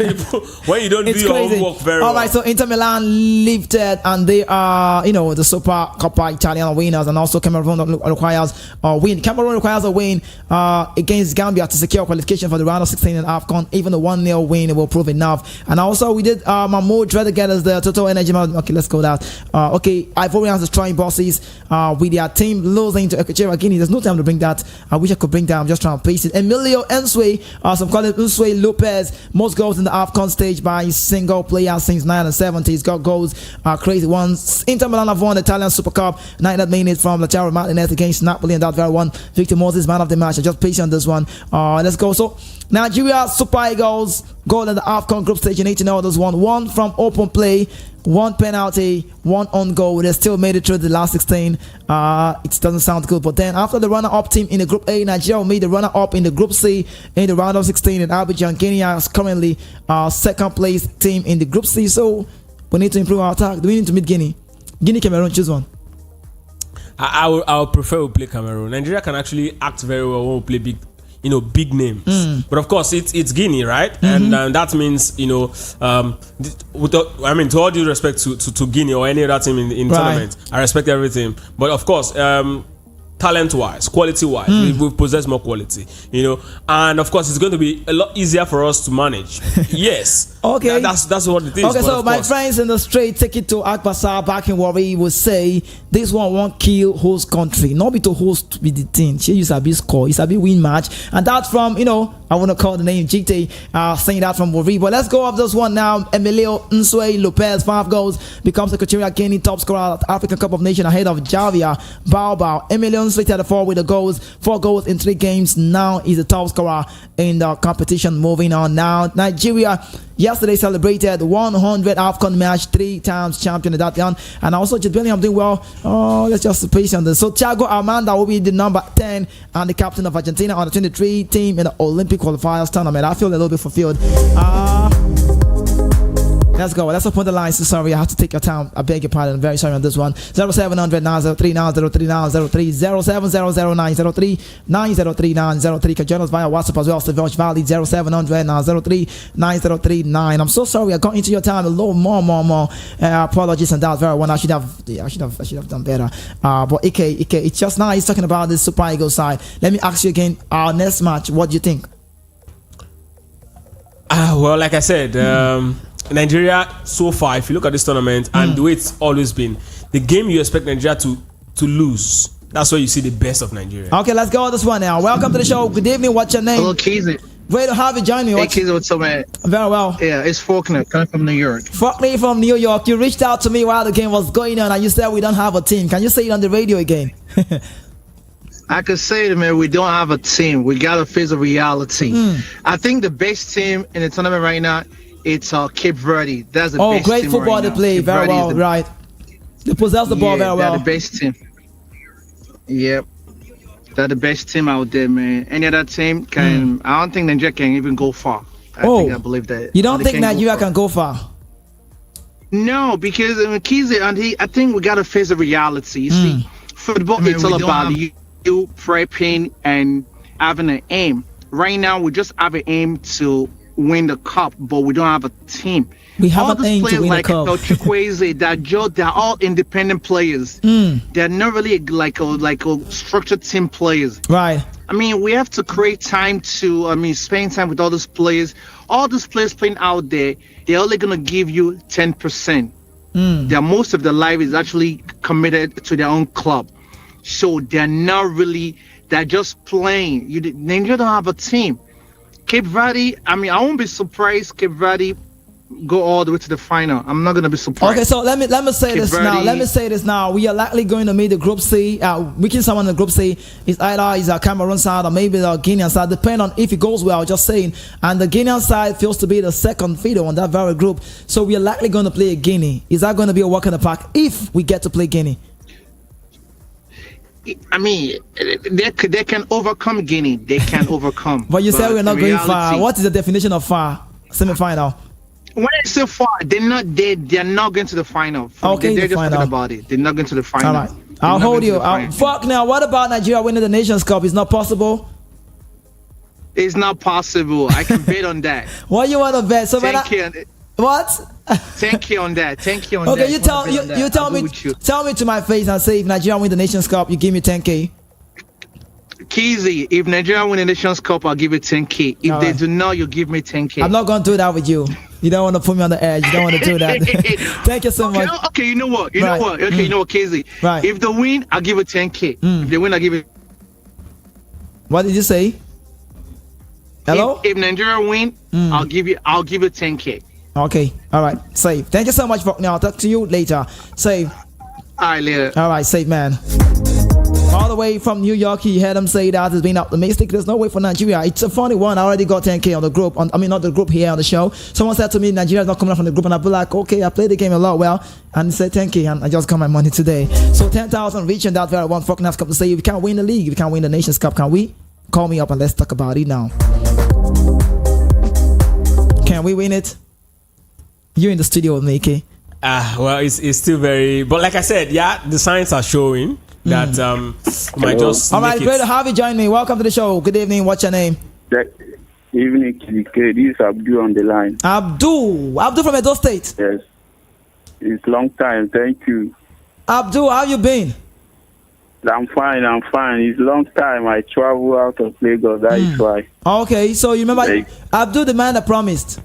when you don't do your homework very well. All right, so Inter Milan lifted and they are, the Super Coppa Italian winners, and also Cameroon requires a win. Cameroon requires a win against Gambia to secure qualification for the round of 16 in AFCON. Even the 1-0 win will prove enough. And also we did Mahmoud try to get us the Total Energy. Okay, let's go that. Ivorians destroying bosses with their team losing to Equatorial Guinea. There's no time to bring that. I wish I could bring that. I'm just trying to paste it. Emilio Ensue, some call it Ensue Lopez, most goals in the AFCON stage by single player since 1970. He's got goals, crazy ones. Inter Milan have won the Italian Super Cup. 90 minutes from Lautaro Martinez against Napoli, and that very one. Victor Moses, man of the match. I just pasted on this one. Let's go. So Nigeria Super Eagles goal in the AFCON group stage. You need to know this one from open play, 1 penalty, 1 on goal. They still made it through the last 16. It doesn't sound good, but then after the runner-up team in the group A, Nigeria made the runner-up in the group C in the round of 16, and Abidjan Guinea is currently second place team in the group C. So we need to improve our attack. Do we need to meet Guinea? Cameroon, choose one. I would prefer we play Cameroon. Nigeria can actually act very well when we play big names. But of course, it's Guinea, right? And that means, to all due respect to Guinea or any other team in tournament, I respect everything. But of course, talent-wise, quality-wise, we possess more quality, and of course, it's going to be a lot easier for us to manage. Yes. Okay. That's what it is. Okay, so my friends in the straight, take it to Akbasa back in Warri, will say this one won't kill host country, not be to host with the team. She used to be score, it's a bit win match, and that's from I want to call the name GT, saying that from Warri. But let's go off this one now. Emilio Nsue Lopez, 5 goals, becomes Equatorial Guinea top scorer at African Cup of Nations ahead of Javier Baobao. Emilio Nsue 34 with the goals, 4 goals in 3 games. Now he's the top scorer in the competition. Moving on now, Nigeria yesterday celebrated 100 AFCON match, 3 times champion in that one, and also Jude Bellingham doing well. Let's just pace on this. So Thiago Armanda will be the number 10 and the captain of Argentina on the 23 team in the Olympic qualifiers tournament. I feel a little bit fulfilled. Let's go. Let's open the lines. Sorry, I have to take your time. I beg your pardon. I'm very sorry on this one. 0700 903 903 903 0700903 903 903. You can join us via WhatsApp as well. Savage Valley 0700 903 903 9. I'm so sorry. I got into your time a little more. Apologies on that very one. I should have done better. But Ike, it's just nice talking about this Super Eagles side. Let me ask you again. Our next match. What do you think? Well, like I said, Nigeria so far, if you look at this tournament and the way it's always been, the game you expect Nigeria to lose, that's where you see the best of Nigeria. Okay, let's go on this one now. Welcome to the show. Good evening. What's your name? Hello, Keezy. Great to have you join me. Hey, Keezy, what's up, man? Very well. Yeah, it's Faulkner coming from New York. Faulkner from New York. You reached out to me while the game was going on and you said we don't have a team. Can you say it on the radio again? I could say to man, we don't have a team. We got to face a reality. I think the best team in the tournament right now, it's Cape Verde. That's the best great team football right they now. play. Cape Very Verde well, right. They possess the ball very well. They're the best team. Yep. They're the best team out there, man. Any other team can... I don't think Nigeria can even go far. I believe that. You don't think Nigeria can go far? No, because Keezy, I think we got to face a reality. You see, football, it's all about you prepping and having an aim. Right now, we just have an aim to win the cup, but we don't have a team. We have an aim to win the cup. Chukwueze, they're all independent players. They're not really like a structured team players. Right. I mean, we have to create time to, spend time with all those players. All those players playing out there, they're only going to give you 10%. Most of their life is actually committed to their own club. So they're not really, they're just playing. Nigeria don't have a team. Cape Verde, I won't be surprised Cape Verde go all the way to the final. I'm not going to be surprised. Okay, so let me say this now. Let me say this now. We are likely going to meet the Group C. We can someone in the Group C is either a Cameroon side or maybe the Guinean side, depending on if it goes well. Just saying. And the Guinean side feels to be the second fiddle on that very group. So we are likely going to play a Guinea. Is that going to be a walk in the park if we get to play Guinea? They can overcome Guinea. They can overcome. But you said we're not going far. What is the definition of far? Semi-final. When I say far, they're not going to the final. Okay, they're just talking about it. They're not going to the final. All right. I'll hold you. Fuck now. What about Nigeria winning the Nations Cup? It's not possible. It's not possible. I can bet on that. What you want to bet? So what? 10K on that. 10K on that. Okay, you tell me to my face and say if Nigeria win the Nations Cup, you give me 10K. Keezy, if Nigeria win the Nations Cup, I'll give you 10K. If they do not, you give me 10K. I'm not going to do that with you. You don't want to put me on the edge. You don't want to do that. Thank you so much. Okay, you know what? Okay, you know what, Keezy? Right. If they win, I'll give you 10K. If they win, I'll give it. What did you say? Hello? If Nigeria win, I'll give you 10K. Okay. All right. Safe. Thank you so much, Faulkner. I'll talk to you later. Safe. All right, later. All right, safe, man. All the way from New York, he heard him say that it's been optimistic. There's no way for Nigeria. It's a funny one. I already got 10K on the group. Not the group here on the show. Someone said to me, Nigeria's not coming up from the group. And I'll be like, okay, I played the game a lot well. And he said 10K and I just got my money today. So 10,000 reaching that very one. Faulkner has come to say, if we can't win the league, if we can't win the Nations Cup, can we? Call me up and let's talk about it now. Can we win it? You're in the studio with me, K. Well, it's still very... But like I said, the signs are showing that might just... All right, great to have you join me. Welcome to the show. Good evening. What's your name? Good evening, KDK. This is Abdul on the line. Abdul from Edo State. Yes. It's long time. Thank you. Abdul, how you been? I'm fine. It's long time. I travel out of Lagos. That is why. Okay, so you remember Abdul, the man that promised?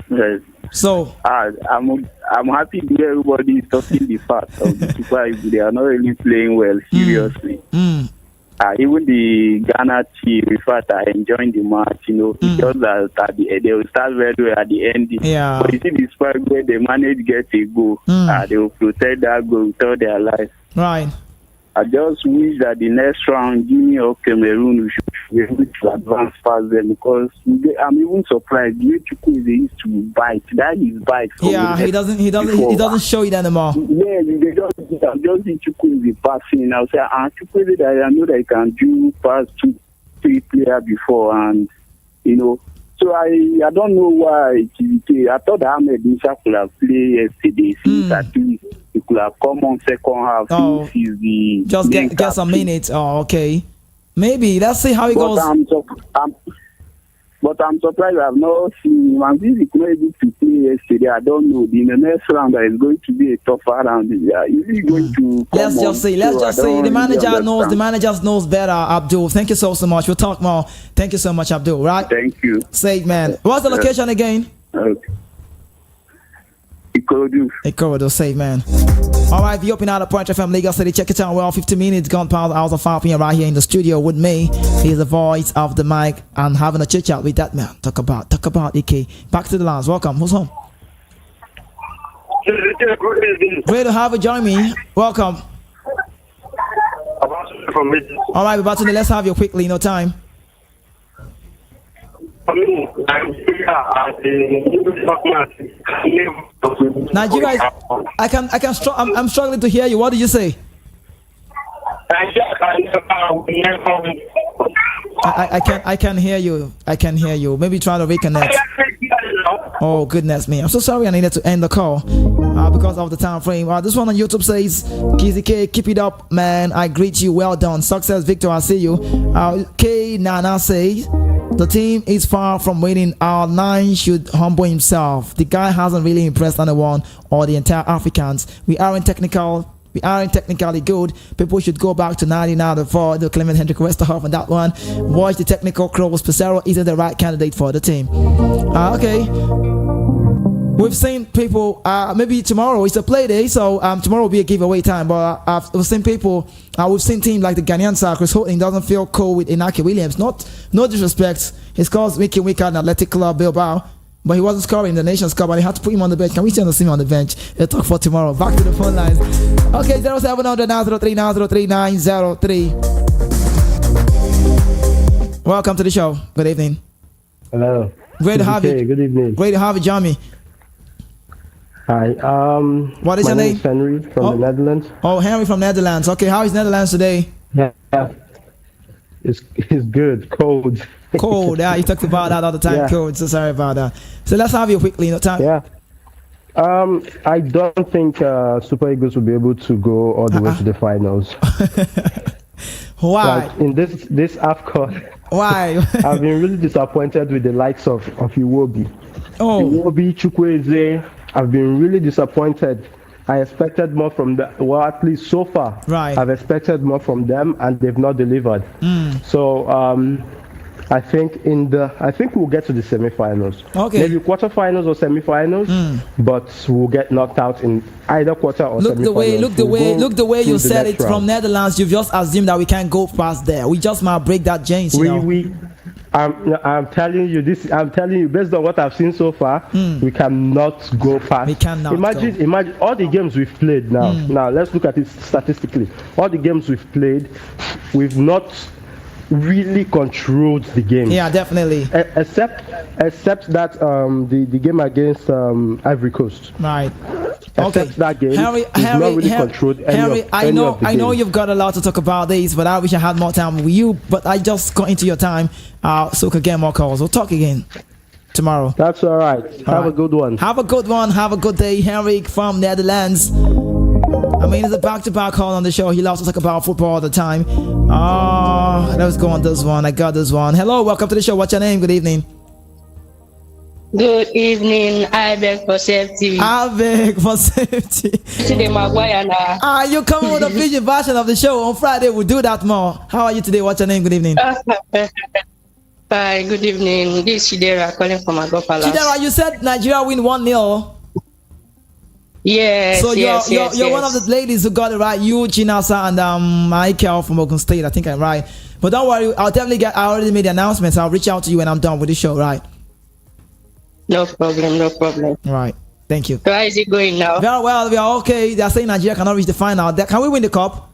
Yes. So I'm happy to hear everybody is talking the fact of the Super Eagles. They are not really playing well, seriously. Even the Ghana team, in fact, I enjoyed the match, it's just that they will start very well at the end. Yeah. But you see the Super Eagles, where they manage to get a goal, they will protect that goal with all their life. Right. I just wish that the next round, Guinea or Cameroon, should be able to advance past them, because I'm even surprised. The way Chukwueze used to bite, that is bite. Yeah, he doesn't show it anymore. Yeah, they just see Chukwueze passing. I'll say, Chukwueze, that I know that he can do pass 2-3 players before, and so So I don't know why I thought Ahmed Musa could have played yesterday. Since at least he could have come on second half. Oh, just get some minutes. Oh, okay. Maybe let's see how it goes. But I'm surprised I've not seen him. I'm really not able to play yesterday. I don't know. In the next round, there is going to be a tougher round. Is he going to? Let's just say the manager knows. The manager knows better. Abdul, thank you so much. We'll talk more. Thank you so much, Abdul. Right? Thank you. Safe man. What's the location again? Okay. Ikorodu, safe man. All right, the open out of Point FM Lagos City. Check it out. We're all 50 minutes gone past hours of 5 p.m. right here in the studio with me. He's the voice of the mic and having a chit chat with that man. Talk about EK. Back to the lines. Welcome. Who's home? Great to have you join me. Welcome. All right, Babatunde, let's have you quickly. No time. Nigeria, I'm struggling to hear you. What did you say? I can hear you. I can hear you. Maybe try to reconnect. Oh goodness me! I'm so sorry. I needed to end the call because of the time frame. This one on YouTube says, "Kizzy K, keep it up, man. I greet you. Well done. Success, Victor. I see you." K Nana says, "The team is far from winning. Our 9 should humble himself. The guy hasn't really impressed anyone or the entire Africans. We aren't technically good. People should go back to 1994. The Clement Hendrick Westerhoff on that one. Watch the technical crows. Pesero isn't the right candidate for the team." Okay. We've seen people, maybe tomorrow is a play day, so tomorrow will be a giveaway time. But we've seen people, we've seen teams like the Ghanaian side. Chris Houghton doesn't feel cool with Inaki Williams. No disrespect. He scores Mickey Wicca in Athletic Club Bilbao, but he wasn't scoring in the Nations Cup, and he had to put him on the bench. Can we see him on the bench? We'll talk for tomorrow. Back to the phone lines. Okay, 0700 903 903 903. Welcome to the show. Good evening. Hello. Great to have you. Good evening. Great to have you, Johnny. Hi. What is your name? Henry from the Netherlands. Oh, Henry from Netherlands. Okay, how is Netherlands today? Yeah. It's good. Cold. Cold. Yeah, you talked about that all the time. Yeah. Cold. So sorry about that. So let's have you quickly. No time. Yeah. I don't think Super Eagles will be able to go all the way to the finals. Why? Like in this AFCON. Why? I've been really disappointed with the likes of Iwobi. Oh. Iwobi, Chukwueze. I've been really disappointed. I expected more from them. Well, at least so far, right. I've expected more from them, and they've not delivered. So I think we'll get to the semi-finals. Okay. Maybe quarterfinals or semi-finals, but we'll get knocked out in either quarter or semi-finals. Look the way you said it round. From Netherlands. You've just assumed that we can't go past there. We just might break that chains. I'm telling you this. I'm telling you, based on what I've seen so far, we cannot go past. We cannot. Imagine all the games we've played now. Now let's look at it statistically. All the games we've played, we've not really controlled the game. Yeah, definitely. Except that the game against Ivory Coast. Right. Okay. That game not really controlled I know you've got a lot to talk about this, but I wish I had more time with you. But I just got into your time, so we could get more calls. We'll talk again tomorrow. That's all right. Have a good one. Have a good one. Have a good day, Henrik from Netherlands. I mean, it's a back-to-back call on the show. He loves to talk about football all the time. Let's go on this one. I got this one. Hello, welcome to the show. What's your name? Good evening. Good evening. I beg for safety. I beg for safety. Today, Maguire. You come with a vision version of the show on Friday. We'll do that more. How are you today? What's your name? Good evening. Hi, good evening. This is Chidera calling from Agro Palace. Chidera, you said Nigeria win 1-0. Yes. So you're one of the ladies who got it right. You, Chinasa, and Michael from Ogun State. I think I'm right. But don't worry, I already made the announcements. I'll reach out to you when I'm done with the show, right? No problem. Right. Thank you. So how is it going now? Very well. We are okay. They are saying Nigeria cannot reach the final. Can we win the cup?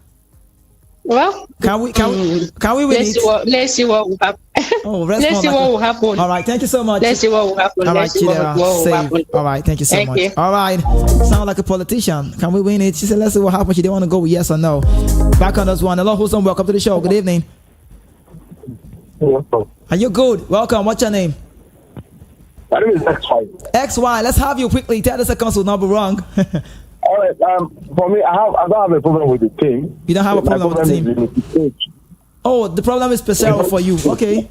Well, can we win it? Let's see what will happen. Let's see what will happen. All right, thank you so much. Let's see what will happen. All right, Chidera, all right, thank you so much. You. All right, sound like a politician. Can we win it? She said, let's see what happens. She didn't want to go with yes or no. Back on this one. Hello, Houston. Welcome to the show. Good evening. Welcome. Are you good? Welcome. What's your name? My name is XY. XY, let's have you quickly. 30 seconds will not be wrong. All right. For me, I don't have a problem with the team. You don't have a problem with the team? Oh, the problem is Pesero for you. Okay.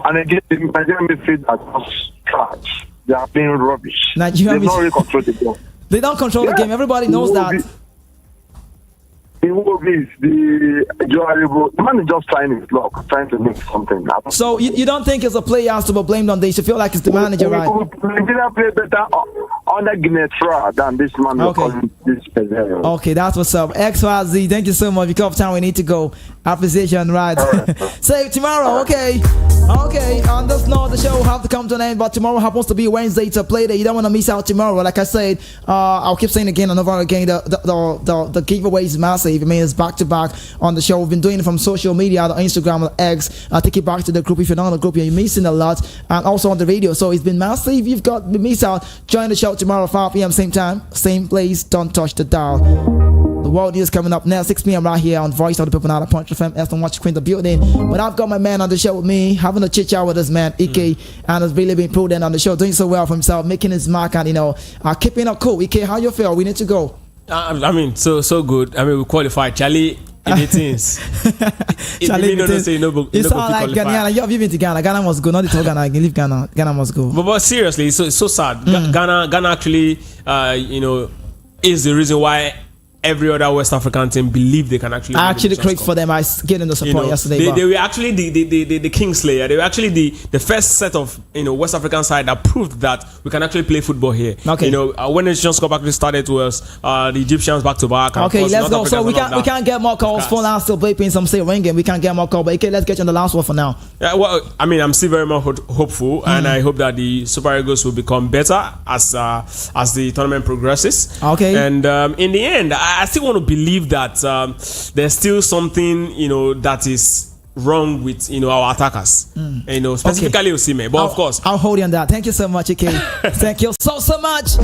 And again, the Nigerian midfield are just trash. They are playing rubbish. They don't really control the ball. They don't control the game. Everybody knows that. The man is just trying his luck, trying to make something happen. So you don't think it's a player has to be blamed on this? You feel like it's the manager, right? Nigeria play better under Guinea than this man. Okay. Okay, that's what's up. XYZ, thank you so much. Because of time, we need to go. Appreciation, right? Save tomorrow, okay. Okay, on this note, the show will have to come to an end, but tomorrow happens to be Wednesday. It's a play day. You don't want to miss out tomorrow. Like I said, I'll keep saying again and over again, the giveaway is massive. I mean, it's back to back on the show. We've been doing it from social media, the Instagram, the X. I'll take it back to the group. If you're not on the group, you're missing a lot. And also on the radio. So it's been massive. You've got to miss out. Join the show tomorrow, 5 p.m. same time, same place. Don't touch the dial. The world news coming up now, 6 p.m. right here on Voice of the People, not a Punch FM. Aston Watch Queen the building. But I've got my man on the show with me, having a chit chat with this man, Ike, and has really been prudent on the show, doing so well for himself, making his mark, and keeping up cool. Ike, how you feel? We need to go. I mean, so good. I mean, we qualified. Charlie in the teens. Charlie, you sound like Ghana. You have been to Ghana. Ghana must go. Not to Ghana. You leave Ghana. Ghana must go. But seriously, it's so sad. Ghana actually, is the reason why every other West African team believe they can actually. I actually clicked for them. I gave them the support yesterday. They were actually the Kingslayer. They were actually the first set of West African side that proved that we can actually play football here. Okay. When Nations Cup actually started, was the Egyptians back to back. Okay, let's go. So we can't get more calls. Phone line still beeping. Some say ringing. We can't get more calls. But okay, let's get on the last one for now. Yeah, well, I mean, I'm still very much hopeful, and I hope that the Super Eagles will become better as the tournament progresses. Okay. And in the end, I still want to believe that there's still something that is wrong with our attackers. Specifically Osimhen. But of course, I'll hold you on that. Thank you so much, Ike. Thank you so much.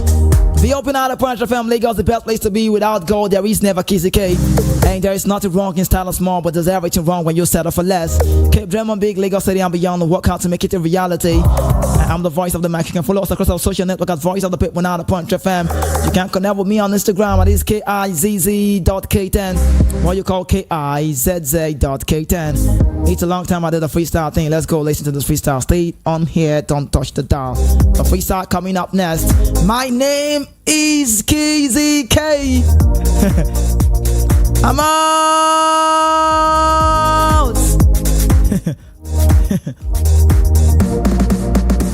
The Open Out of Punch FM Lagos, the best place to be. Without goal, there is never Kiss Ike. And there is nothing wrong in starting small, but there's everything wrong when you settle for less. Keep dreaming big, Lagos City and beyond. Work hard to make it a reality. I'm the voice of the mic. You can follow us across our social network at Voice of the People Out of Punch FM. You can connect with me on Instagram at KIZZ.K10. What you call KIZZ.K10. It's a long time I did a freestyle thing. Let's go listen to this freestyle. Stay on here, don't touch the dial. The freestyle coming up next. My name is KZK. I'm on.